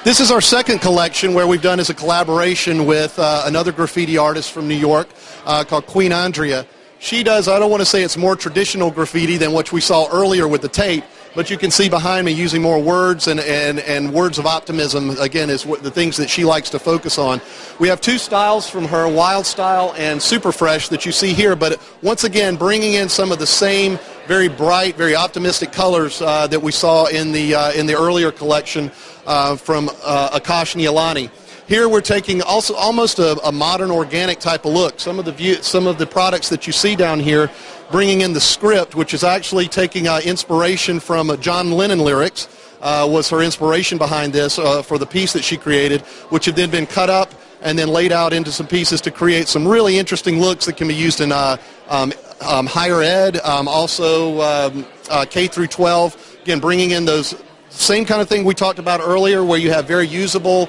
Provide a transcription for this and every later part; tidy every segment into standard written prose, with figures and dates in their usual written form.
This is our second collection where we've done as a collaboration with another graffiti artist from New York called Queen Andrea. She does, I don't want to say it's more traditional graffiti than what we saw earlier with the tape, but you can see behind me using more words and words of optimism, again, is the things that she likes to focus on. We have two styles from her, Wild Style and Super Fresh, that you see here, but once again, bringing in some of the same very bright, very optimistic colors that we saw in the earlier collection from Akash Nialani. Here we're taking also almost a modern organic type of look. Some of the products that you see down here, bringing in the script, which is actually taking inspiration from John Lennon lyrics, was her inspiration behind this for the piece that she created, which have then been cut up and then laid out into some pieces to create some really interesting looks that can be used in higher ed, also K through 12. Again, bringing in those same kind of thing we talked about earlier, where you have very usable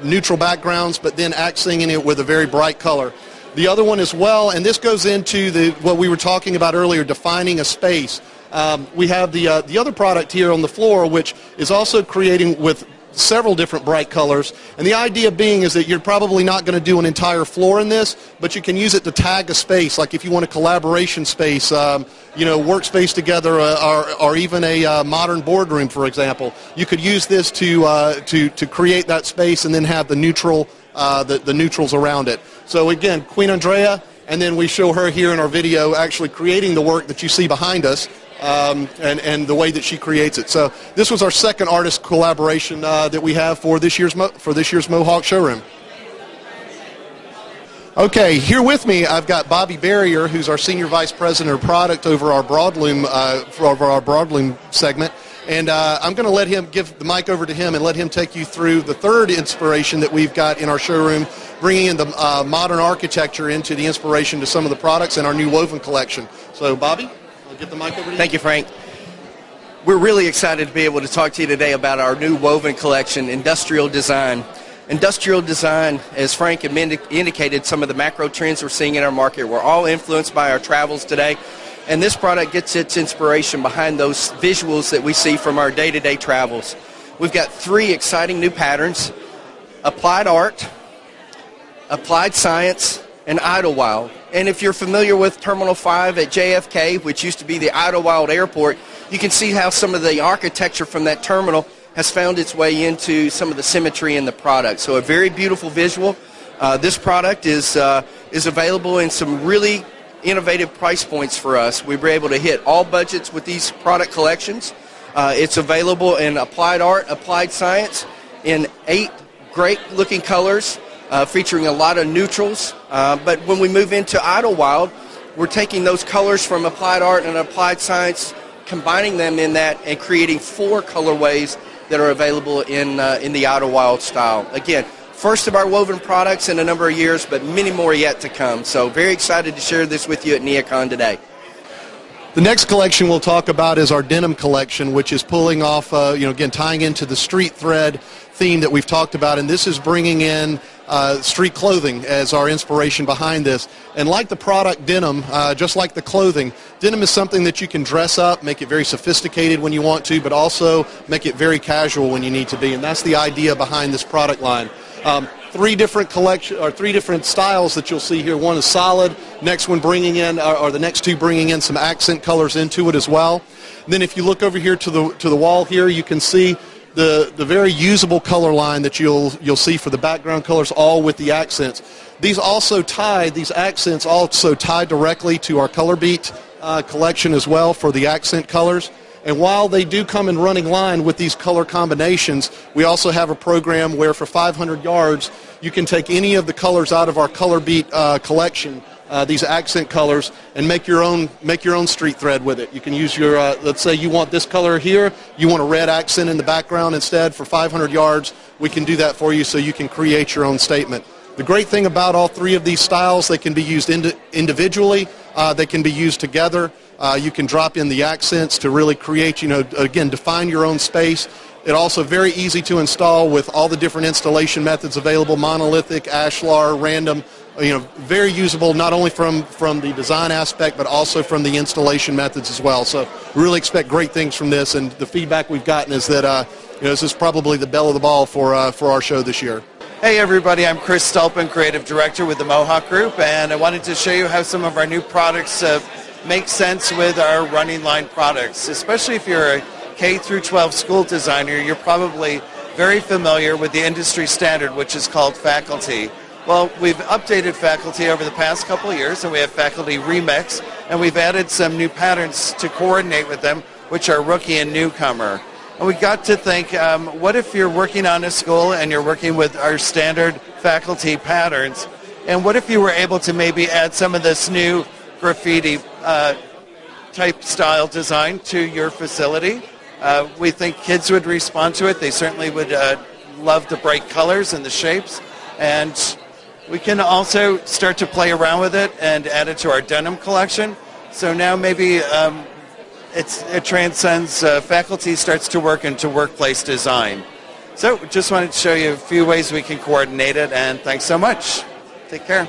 neutral backgrounds, but then accenting it with a very bright color. The other one as well, and this goes into what we were talking about earlier, defining a space. We have the other product here on the floor, which is also creating with several different bright colors, and the idea being is that you're probably not going to do an entire floor in this, but you can use it to tag a space, like if you want a collaboration space, workspace together, or even a modern boardroom, for example. You could use this to create that space and then have the neutral the neutrals around it. So again, Queen Andrea, and then we show her here in our video actually creating the work that you see behind us. And the way that she creates it. So this was our second artist collaboration that we have for this year's Mohawk showroom. Okay, here with me I've got Bobby Barrier, who's our Senior Vice President of Product over our Broadloom segment. And I'm going to let him give the mic over to him and let him take you through the third inspiration that we've got in our showroom, bringing in the modern architecture into the inspiration to some of the products in our new woven collection. So Bobby? Get the mic over to you. Thank you, Frank. We're really excited to be able to talk to you today about our new woven collection, Industrial Design. Industrial design, as Frank had indicated, some of the macro trends we're seeing in our market, we're all influenced by our travels today, and this product gets its inspiration behind those visuals that we see from our day-to-day travels. We've got three exciting new patterns: applied art, applied science, and Idlewild. And if you're familiar with Terminal 5 at JFK, which used to be the Idlewild Airport, you can see how some of the architecture from that terminal has found its way into some of the symmetry in the product. So a very beautiful visual. This product is available in some really innovative price points for us. We were able to hit all budgets with these product collections. It's available in applied art, applied science, in 8 great-looking colors, featuring a lot of neutrals. But when we move into Idlewild, we're taking those colors from applied art and applied science, combining them in that, and creating 4 colorways that are available in the Idlewild style. Again, first of our woven products in a number of years, but many more yet to come. So very excited to share this with you at Neocon today. The next collection we'll talk about is our denim collection, which is pulling off, again, tying into the street thread theme that we've talked about, and this is bringing in street clothing as our inspiration behind this. And like the product denim, just like the clothing, denim is something that you can dress up, make it very sophisticated when you want to, but also make it very casual when you need to be, and that's the idea behind this product line. 3 different styles that you'll see here. One is solid, next one bringing in, or the next 2 bringing in some accent colors into it as well. And then if you look over here to the wall here, you can see the very usable color line that you'll see for the background colors, all with the accents. These accents also tie directly to our Color Beat collection as well for the accent colors. And while they do come in running line with these color combinations, we also have a program where for 500 yards you can take any of the colors out of our Color Beat collection, these accent colors, and make your own street thread with it. You can use your, let's say you want this color here, you want a red accent in the background instead. For 500 yards, we can do that for you so you can create your own statement. The great thing about all 3 of these styles, they can be used individually, they can be used together. You can drop in the accents to really create, again, define your own space. It also very easy to install with all the different installation methods available, monolithic, ashlar, random, very usable not only from the design aspect but also from the installation methods as well. So really expect great things from this, and the feedback we've gotten is that this is probably the belle of the ball for our show this year. Hey everybody, I'm Chris Stulpin, Creative Director with the Mohawk Group, and I wanted to show you how some of our new products make sense with our running line products. Especially if you're a K through 12 school designer, you're probably very familiar with the industry standard, which is called Faculty. Well, we've updated Faculty over the past couple of years, and we have Faculty Remix, and we've added some new patterns to coordinate with them, which are Rookie and Newcomer. And we got to think, what if you're working on a school and you're working with our standard Faculty patterns, and what if you were able to maybe add some of this new graffiti type style design to your facility? We think kids would respond to it. They certainly would love the bright colors and the shapes, and we can also start to play around with it and add it to our denim collection. So now maybe it transcends, Faculty starts to work into workplace design. So just wanted to show you a few ways we can coordinate it, and thanks so much. Take care.